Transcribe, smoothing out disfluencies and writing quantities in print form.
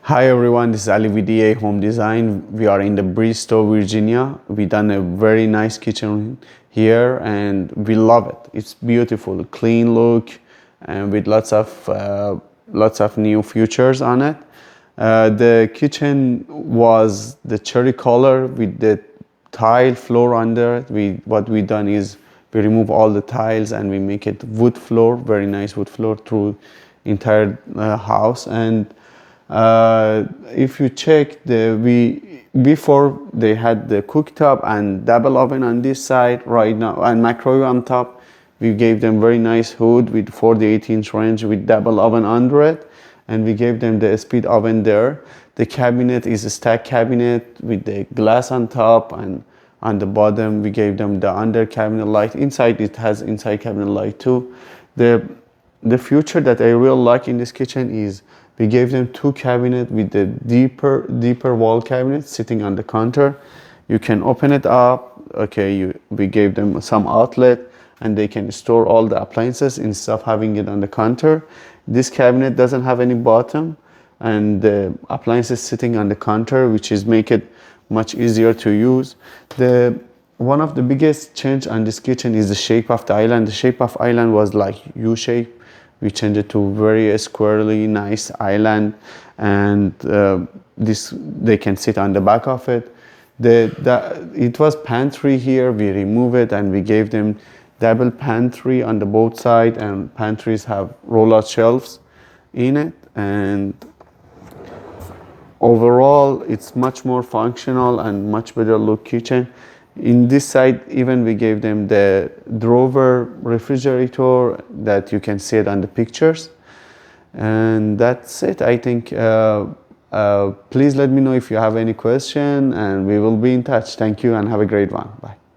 Hi everyone, this is Ali with Home Design. We are in the Bristow, Virginia. We done a very nice kitchen here and we love it. It's beautiful, clean look, and with lots of new features on it. The kitchen was the cherry color with the tile floor under it. What we done is we remove all the tiles and we make it wood floor, very nice wood floor through entire house. And if you check before they had the cooktop and double oven on this side, right now, and microwave on top. We gave them very nice hood with 48-inch range with double oven under it, and we gave them the speed oven there. The cabinet is a stack cabinet with the glass on top, and on the bottom we gave them the under cabinet light. Inside it has inside cabinet light too. The feature that I really like in this kitchen is we gave them two cabinets with the deeper wall cabinet sitting on the counter. You can open it up. Okay, we gave them some outlet and they can store all the appliances instead of having it on the counter. This cabinet doesn't have any bottom and the appliances sitting on the counter, which is make it much easier to use. One of the biggest change on this kitchen is the shape of the island. The shape of island was like U shape. We changed it to very squarely nice island, and they can sit on the back of it. It was pantry here. We remove it and we gave them double pantry on the both side, and pantries have roll-out shelves in it. And overall, it's much more functional and much better look kitchen. In this side, even we gave them the drawer refrigerator that you can see it on the pictures. And that's it, I think. Please let me know if you have any question and we will be in touch. Thank you and have a great one. Bye.